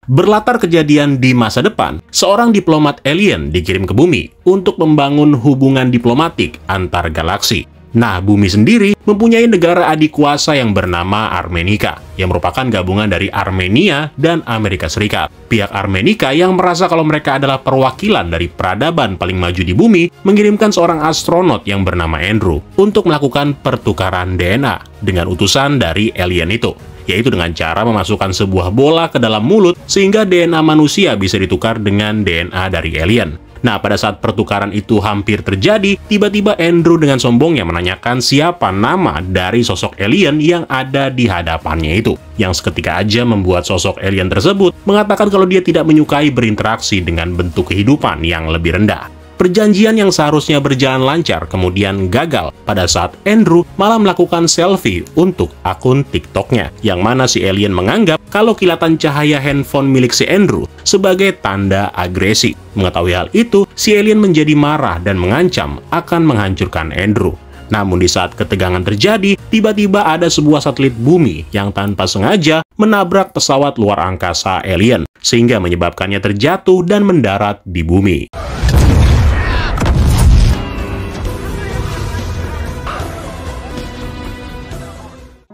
Berlatar kejadian di masa depan, seorang diplomat alien dikirim ke bumi untuk membangun hubungan diplomatik antar galaksi. Nah, bumi sendiri mempunyai negara adik kuasa yang bernama Armenika, yang merupakan gabungan dari Armenia dan Amerika Serikat. Pihak Armenika yang merasa kalau mereka adalah perwakilan dari peradaban paling maju di bumi, mengirimkan seorang astronot yang bernama Andrew untuk melakukan pertukaran DNA dengan utusan dari alien itu, yaitu dengan cara memasukkan sebuah bola ke dalam mulut sehingga DNA manusia bisa ditukar dengan DNA dari alien. Nah, pada saat pertukaran itu hampir terjadi, tiba-tiba Andrew dengan sombongnya menanyakan siapa nama dari sosok alien yang ada di hadapannya itu, yang seketika aja membuat sosok alien tersebut mengatakan kalau dia tidak menyukai berinteraksi dengan bentuk kehidupan yang lebih rendah. Perjanjian yang seharusnya berjalan lancar kemudian gagal pada saat Andrew malah melakukan selfie untuk akun TikTok-nya, yang mana si alien menganggap kalau kilatan cahaya handphone milik si Andrew sebagai tanda agresi. Mengetahui hal itu, si alien menjadi marah dan mengancam akan menghancurkan Andrew. Namun di saat ketegangan terjadi, tiba-tiba ada sebuah satelit bumi yang tanpa sengaja menabrak pesawat luar angkasa alien, sehingga menyebabkannya terjatuh dan mendarat di bumi.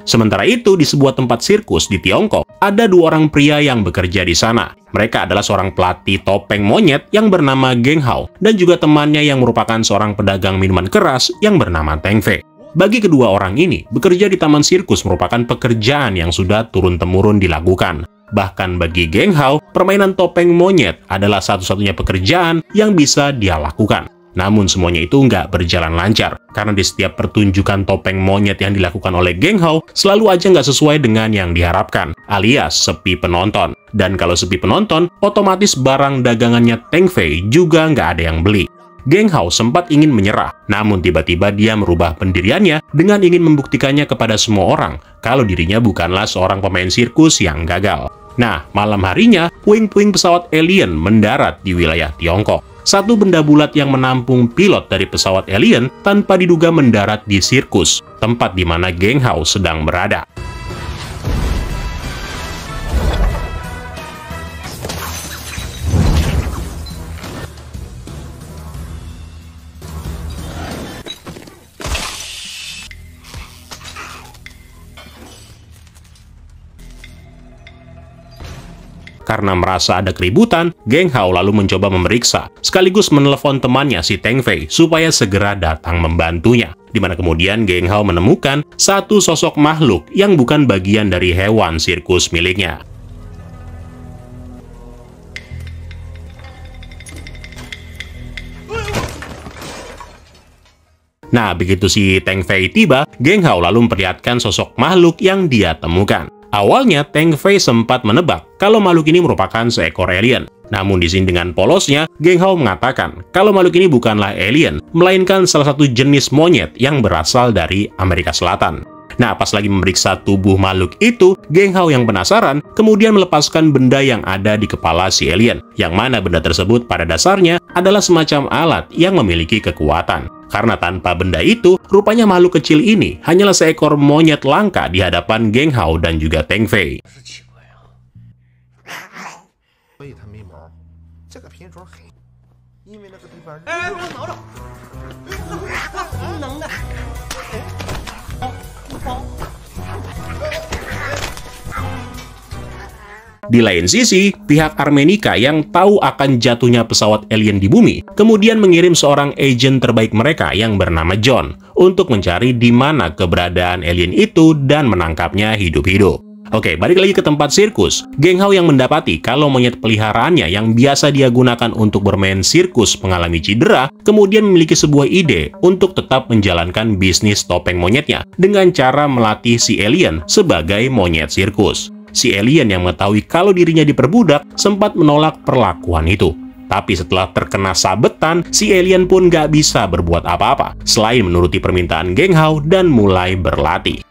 Sementara itu, di sebuah tempat sirkus di Tiongkok, ada dua orang pria yang bekerja di sana. Mereka adalah seorang pelatih topeng monyet yang bernama Geng Hao, dan juga temannya yang merupakan seorang pedagang minuman keras yang bernama Teng Fei. Bagi kedua orang ini, bekerja di taman sirkus merupakan pekerjaan yang sudah turun-temurun dilakukan. Bahkan bagi Geng Hao, permainan topeng monyet adalah satu-satunya pekerjaan yang bisa dia lakukan. Namun semuanya itu nggak berjalan lancar, karena di setiap pertunjukan topeng monyet yang dilakukan oleh Geng Hao, selalu aja nggak sesuai dengan yang diharapkan, alias sepi penonton. Dan kalau sepi penonton, otomatis barang dagangannya Teng Fei juga nggak ada yang beli. Geng Hao sempat ingin menyerah, namun tiba-tiba dia merubah pendiriannya dengan ingin membuktikannya kepada semua orang kalau dirinya bukanlah seorang pemain sirkus yang gagal. Nah, malam harinya, puing-puing pesawat alien mendarat di wilayah Tiongkok. Satu benda bulat yang menampung pilot dari pesawat alien tanpa diduga mendarat di sirkus, tempat di mana Geng Hao sedang berada. Karena merasa ada keributan, Geng Hao lalu mencoba memeriksa, sekaligus menelepon temannya si Teng Fei supaya segera datang membantunya. Di mana kemudian Geng Hao menemukan satu sosok makhluk yang bukan bagian dari hewan sirkus miliknya. Nah, begitu si Teng Fei tiba, Geng Hao lalu memperlihatkan sosok makhluk yang dia temukan. Awalnya, Teng Fei sempat menebak kalau makhluk ini merupakan seekor alien. Namun di sini dengan polosnya, Geng Hao mengatakan kalau makhluk ini bukanlah alien, melainkan salah satu jenis monyet yang berasal dari Amerika Selatan. Nah, pas lagi memeriksa tubuh makhluk itu, Geng Hao yang penasaran kemudian melepaskan benda yang ada di kepala si alien, yang mana benda tersebut pada dasarnya adalah semacam alat yang memiliki kekuatan. Karena tanpa benda itu, rupanya makhluk kecil ini hanyalah seekor monyet langka di hadapan Geng Hao dan juga Teng Fei. Di lain sisi, pihak Armenika yang tahu akan jatuhnya pesawat alien di bumi, kemudian mengirim seorang agen terbaik mereka yang bernama John untuk mencari di mana keberadaan alien itu dan menangkapnya hidup-hidup. Oke, balik lagi ke tempat sirkus. Geng Hao yang mendapati kalau monyet peliharaannya yang biasa dia gunakan untuk bermain sirkus mengalami cedera, kemudian memiliki sebuah ide untuk tetap menjalankan bisnis topeng monyetnya dengan cara melatih si alien sebagai monyet sirkus. Si alien yang mengetahui kalau dirinya diperbudak sempat menolak perlakuan itu. Tapi setelah terkena sabetan, si alien pun gak bisa berbuat apa-apa selain menuruti permintaan Geng Hao dan mulai berlatih.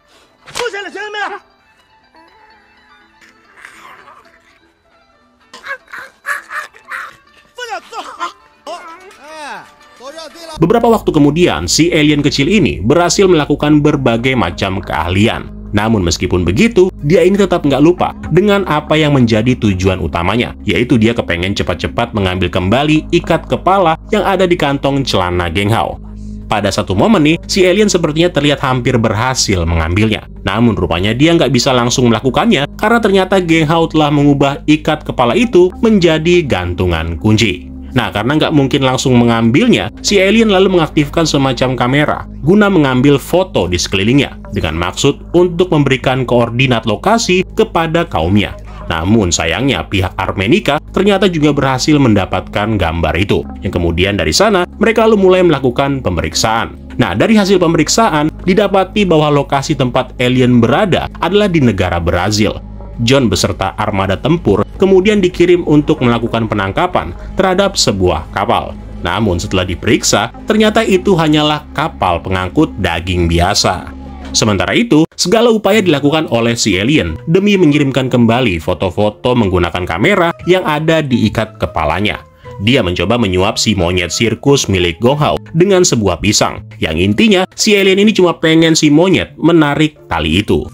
Beberapa waktu kemudian, si alien kecil ini berhasil melakukan berbagai macam keahlian. Namun meskipun begitu, dia ini tetap nggak lupa dengan apa yang menjadi tujuan utamanya, yaitu dia kepengen cepat-cepat mengambil kembali ikat kepala yang ada di kantong celana Geng Hao. Pada satu momen nih, si alien sepertinya terlihat hampir berhasil mengambilnya. Namun rupanya dia nggak bisa langsung melakukannya karena ternyata Geng Hao telah mengubah ikat kepala itu menjadi gantungan kunci. Nah, karena nggak mungkin langsung mengambilnya, si alien lalu mengaktifkan semacam kamera guna mengambil foto di sekelilingnya dengan maksud untuk memberikan koordinat lokasi kepada kaumnya. Namun sayangnya pihak Armenika ternyata juga berhasil mendapatkan gambar itu, yang kemudian dari sana mereka lalu mulai melakukan pemeriksaan. Nah, dari hasil pemeriksaan didapati bahwa lokasi tempat alien berada adalah di negara Brazil. John beserta armada tempur kemudian dikirim untuk melakukan penangkapan terhadap sebuah kapal. Namun setelah diperiksa, ternyata itu hanyalah kapal pengangkut daging biasa. Sementara itu, segala upaya dilakukan oleh si alien demi mengirimkan kembali foto-foto menggunakan kamera yang ada di ikat kepalanya. Dia mencoba menyuap si monyet sirkus milik Geng Hao dengan sebuah pisang, yang intinya si alien ini cuma pengen si monyet menarik tali itu.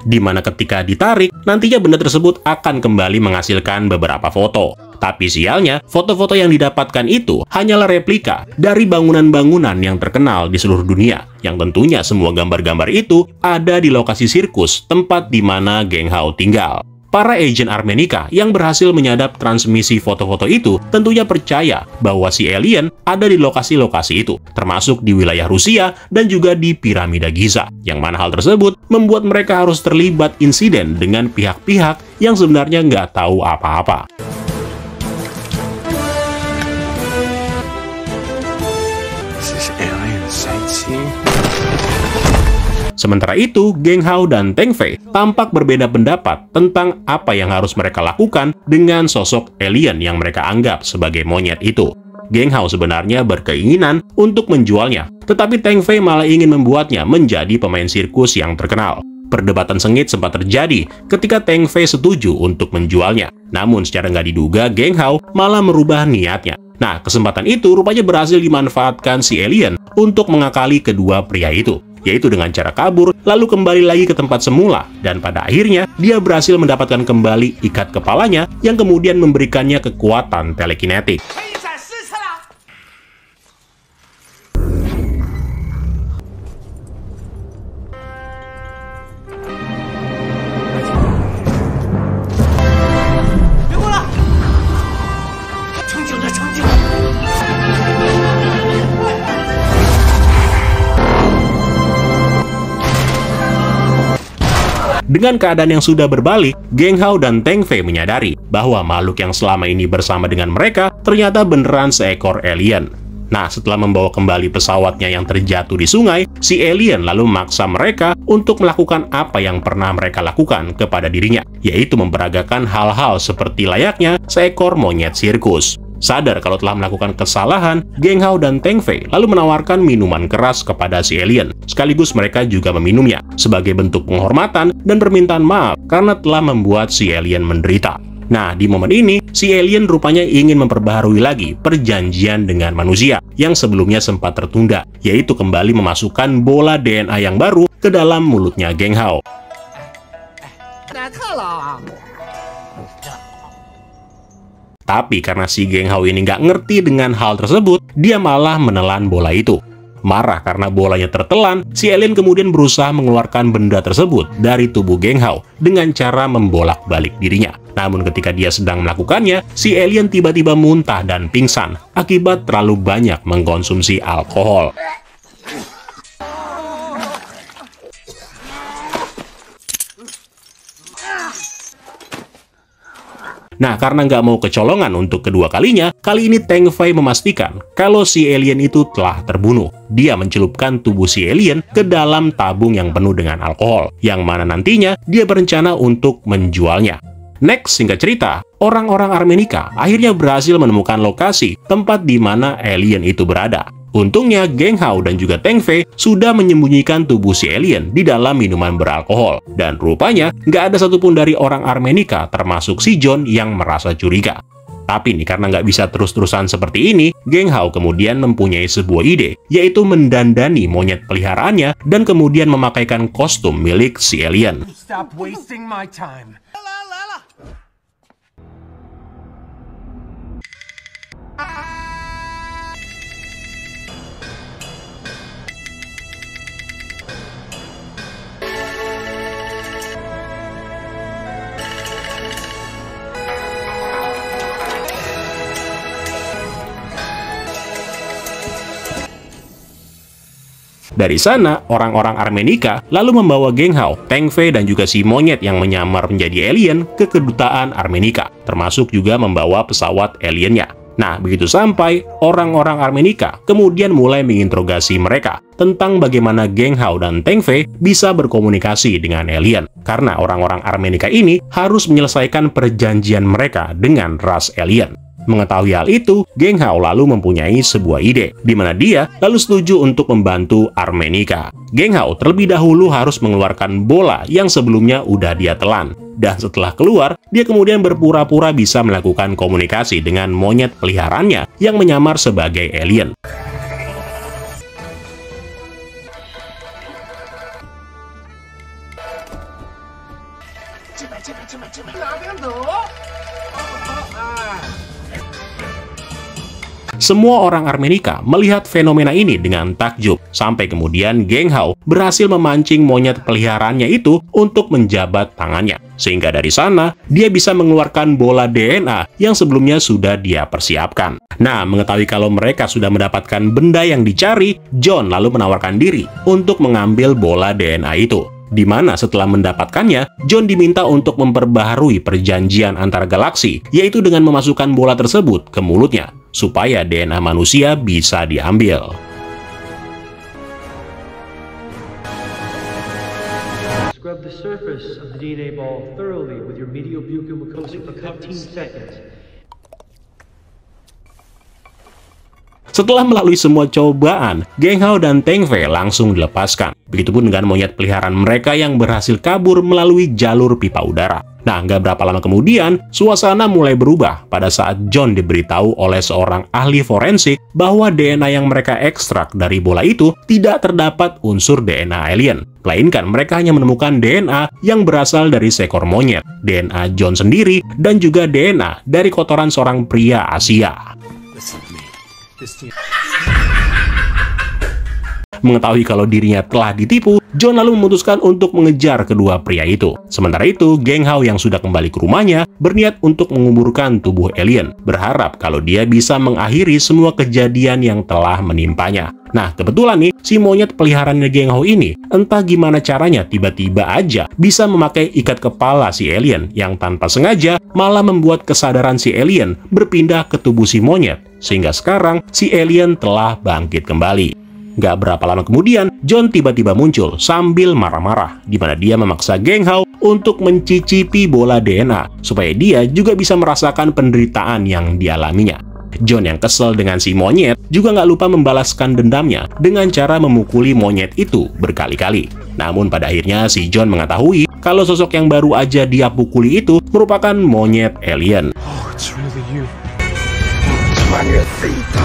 Di mana ketika ditarik, nantinya benda tersebut akan kembali menghasilkan beberapa foto. Tapi sialnya, foto-foto yang didapatkan itu hanyalah replika dari bangunan-bangunan yang terkenal di seluruh dunia. Yang tentunya semua gambar-gambar itu ada di lokasi sirkus, tempat di mana Geng Hao tinggal. Para agen Armenika yang berhasil menyadap transmisi foto-foto itu tentunya percaya bahwa si alien ada di lokasi-lokasi itu, termasuk di wilayah Rusia dan juga di piramida Giza. Yang mana hal tersebut membuat mereka harus terlibat insiden dengan pihak-pihak yang sebenarnya nggak tahu apa-apa. Sementara itu, Geng Hao dan Teng Fei tampak berbeda pendapat tentang apa yang harus mereka lakukan dengan sosok alien yang mereka anggap sebagai monyet itu. Geng Hao sebenarnya berkeinginan untuk menjualnya, tetapi Teng Fei malah ingin membuatnya menjadi pemain sirkus yang terkenal. Perdebatan sengit sempat terjadi ketika Teng Fei setuju untuk menjualnya. Namun secara nggak diduga, Geng Hao malah merubah niatnya. Nah, kesempatan itu rupanya berhasil dimanfaatkan si alien untuk mengakali kedua pria itu, yaitu dengan cara kabur, lalu kembali lagi ke tempat semula, dan pada akhirnya dia berhasil mendapatkan kembali ikat kepalanya yang kemudian memberikannya kekuatan telekinetik. Dengan keadaan yang sudah berbalik, Geng Hao dan Teng Fei menyadari bahwa makhluk yang selama ini bersama dengan mereka ternyata beneran seekor alien. Nah, setelah membawa kembali pesawatnya yang terjatuh di sungai, si alien lalu memaksa mereka untuk melakukan apa yang pernah mereka lakukan kepada dirinya, yaitu memperagakan hal-hal seperti layaknya seekor monyet sirkus. Sadar kalau telah melakukan kesalahan, Geng Hao dan Teng Fei lalu menawarkan minuman keras kepada si alien. Sekaligus mereka juga meminumnya sebagai bentuk penghormatan dan permintaan maaf karena telah membuat si alien menderita. Nah, di momen ini, si alien rupanya ingin memperbaharui lagi perjanjian dengan manusia yang sebelumnya sempat tertunda, yaitu kembali memasukkan bola DNA yang baru ke dalam mulutnya Geng Hao. Tapi karena si Geng Hao ini nggak ngerti dengan hal tersebut, dia malah menelan bola itu. Marah karena bolanya tertelan, si alien kemudian berusaha mengeluarkan benda tersebut dari tubuh Geng Hao dengan cara membolak-balik dirinya. Namun ketika dia sedang melakukannya, si alien tiba-tiba muntah dan pingsan akibat terlalu banyak mengkonsumsi alkohol. Nah, karena nggak mau kecolongan untuk kedua kalinya, kali ini Teng Fei memastikan kalau si alien itu telah terbunuh. Dia mencelupkan tubuh si alien ke dalam tabung yang penuh dengan alkohol, yang mana nantinya dia berencana untuk menjualnya. Next, singkat cerita, orang-orang Armenika akhirnya berhasil menemukan lokasi tempat di mana alien itu berada. Untungnya, Geng Hao dan juga Teng Fei sudah menyembunyikan tubuh si alien di dalam minuman beralkohol. Dan rupanya, nggak ada satupun dari orang Armenika, termasuk si John, yang merasa curiga. Tapi nih, karena nggak bisa terus-terusan seperti ini, geng Hao kemudian mempunyai sebuah ide, yaitu mendandani monyet peliharaannya dan kemudian memakaikan kostum milik si alien. Stop wasting my time. Dari sana, orang-orang Armenika lalu membawa geng Hao, Teng Fei, dan juga si monyet yang menyamar menjadi alien ke kedutaan Armenika, termasuk juga membawa pesawat aliennya. Nah, begitu sampai, orang-orang Armenika kemudian mulai menginterogasi mereka tentang bagaimana geng Hao dan Teng Fei bisa berkomunikasi dengan alien. Karena orang-orang Armenika ini harus menyelesaikan perjanjian mereka dengan ras alien. Mengetahui hal itu, geng Hao lalu mempunyai sebuah ide, di mana dia lalu setuju untuk membantu Armenika. Geng Hao terlebih dahulu harus mengeluarkan bola yang sebelumnya udah dia telan. Dan setelah keluar, dia kemudian berpura-pura bisa melakukan komunikasi dengan monyet peliharaannya yang menyamar sebagai alien. Semua orang Armenika melihat fenomena ini dengan takjub, sampai kemudian geng Hao berhasil memancing monyet peliharaannya itu untuk menjabat tangannya. Sehingga dari sana, dia bisa mengeluarkan bola DNA yang sebelumnya sudah dia persiapkan. Nah, mengetahui kalau mereka sudah mendapatkan benda yang dicari, John lalu menawarkan diri untuk mengambil bola DNA itu. Di mana setelah mendapatkannya, John diminta untuk memperbaharui perjanjian antar galaksi, yaitu dengan memasukkan bola tersebut ke mulutnya, supaya DNA manusia bisa diambil. Scrub the surface of the DNA ball thoroughly with your medial buccal mucosa for 15 seconds. Setelah melalui semua cobaan, geng Hao dan Teng Fei langsung dilepaskan. Begitupun dengan monyet peliharaan mereka yang berhasil kabur melalui jalur pipa udara. Nah, nggak berapa lama kemudian, suasana mulai berubah pada saat John diberitahu oleh seorang ahli forensik bahwa DNA yang mereka ekstrak dari bola itu tidak terdapat unsur DNA alien. Melainkan mereka hanya menemukan DNA yang berasal dari seekor monyet, DNA John sendiri, dan juga DNA dari kotoran seorang pria Asia. Mengetahui kalau dirinya telah ditipu, John lalu memutuskan untuk mengejar kedua pria itu. Sementara itu, geng Hao yang sudah kembali ke rumahnya berniat untuk menguburkan tubuh alien, berharap kalau dia bisa mengakhiri semua kejadian yang telah menimpanya. Nah, kebetulan nih, si monyet peliharaan geng Hao ini, entah gimana caranya tiba-tiba aja bisa memakai ikat kepala si alien yang tanpa sengaja malah membuat kesadaran si alien berpindah ke tubuh si monyet, sehingga sekarang si alien telah bangkit kembali. Gak berapa lama kemudian, John tiba-tiba muncul sambil marah-marah, di mana dia memaksa geng Hao untuk mencicipi bola DNA, supaya dia juga bisa merasakan penderitaan yang dialaminya. John yang kesel dengan si monyet juga nggak lupa membalaskan dendamnya dengan cara memukuli monyet itu berkali-kali. Namun pada akhirnya si John mengetahui kalau sosok yang baru aja dia pukuli itu merupakan monyet alien. Oh, it's really you. 穿越飞刀，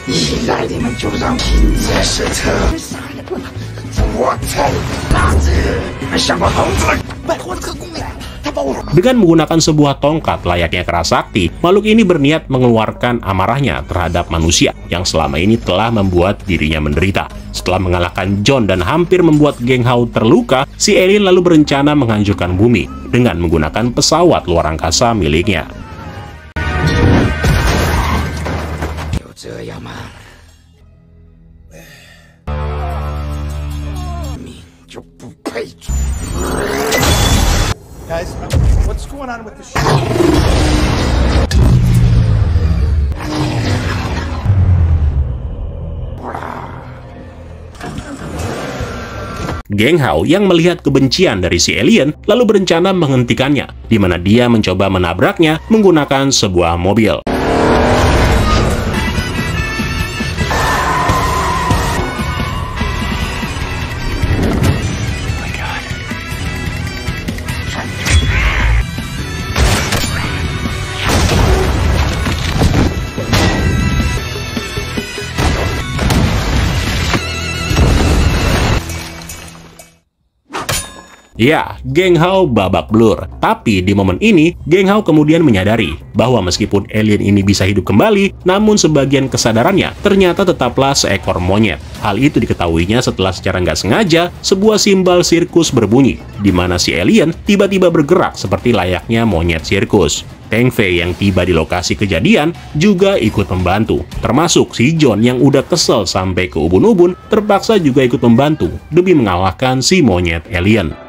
一来你们就让贫贱失策，啥也不能，我才老子，你们想过猴子拜托特工来了，他把我。Dengan menggunakan sebuah tongkat layaknya Kerasakti, makhluk ini berniat mengeluarkan amarahnya terhadap manusia yang selama ini telah membuat dirinya menderita. Setelah mengalahkan John dan hampir membuat geng Hao terluka, si alien lalu berencana menghancurkan bumi dengan menggunakan pesawat luar angkasa miliknya. 这样吗？命就不配做。Guys, what's going on with the show? Geng Hao yang melihat kebencian dari si alien lalu berencana menghentikannya, di mana dia mencoba menabraknya menggunakan sebuah mobil. Ya, Geng Hao babak belur. Tapi di momen ini, Geng Hao kemudian menyadari bahwa meskipun alien ini bisa hidup kembali, namun sebagian kesadarannya ternyata tetaplah seekor monyet. Hal itu diketahuinya setelah secara nggak sengaja sebuah simbal sirkus berbunyi, di mana si alien tiba-tiba bergerak seperti layaknya monyet sirkus. Teng Fei yang tiba di lokasi kejadian juga ikut membantu, termasuk si John yang udah kesel sampai ke ubun-ubun terpaksa juga ikut membantu demi mengalahkan si monyet alien.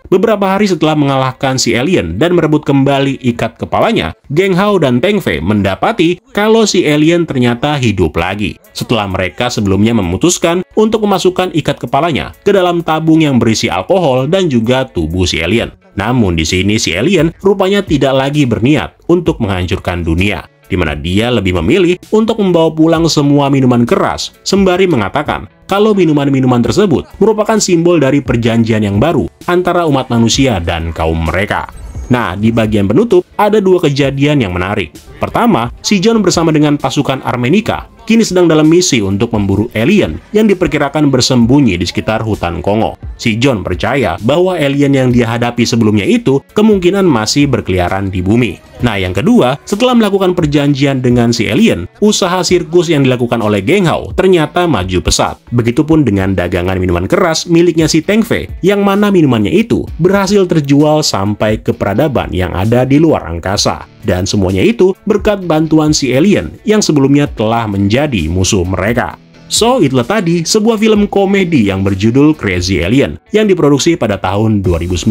Beberapa hari setelah mengalahkan si alien dan merebut kembali ikat kepalanya, Geng Hao dan Teng Fei mendapati kalau si alien ternyata hidup lagi. Setelah mereka sebelumnya memutuskan untuk memasukkan ikat kepalanya ke dalam tabung yang berisi alkohol dan juga tubuh si alien. Namun di sini si alien rupanya tidak lagi berniat untuk menghancurkan dunia, di mana dia lebih memilih untuk membawa pulang semua minuman keras, sembari mengatakan kalau minuman-minuman tersebut merupakan simbol dari perjanjian yang baru antara umat manusia dan kaum mereka. Nah, di bagian penutup ada dua kejadian yang menarik. Pertama, si John bersama dengan pasukan Armenika kini sedang dalam misi untuk memburu alien yang diperkirakan bersembunyi di sekitar hutan Kongo. Si John percaya bahwa alien yang dia hadapi sebelumnya itu kemungkinan masih berkeliaran di bumi. Nah, yang kedua, setelah melakukan perjanjian dengan si alien, usaha sirkus yang dilakukan oleh Geng Hao ternyata maju pesat. Begitupun dengan dagangan minuman keras miliknya si Teng Fei, yang mana minumannya itu berhasil terjual sampai ke peradaban yang ada di luar angkasa. Dan semuanya itu berkat bantuan si alien yang sebelumnya telah menjadi musuh mereka. So, itulah tadi sebuah film komedi yang berjudul Crazy Alien yang diproduksi pada tahun 2019.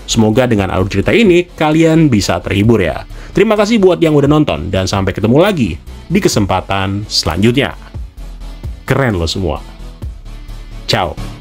Semoga dengan alur cerita ini kalian bisa terhibur ya. Terima kasih buat yang udah nonton dan sampai ketemu lagi di kesempatan selanjutnya. Keren lo semua. Ciao.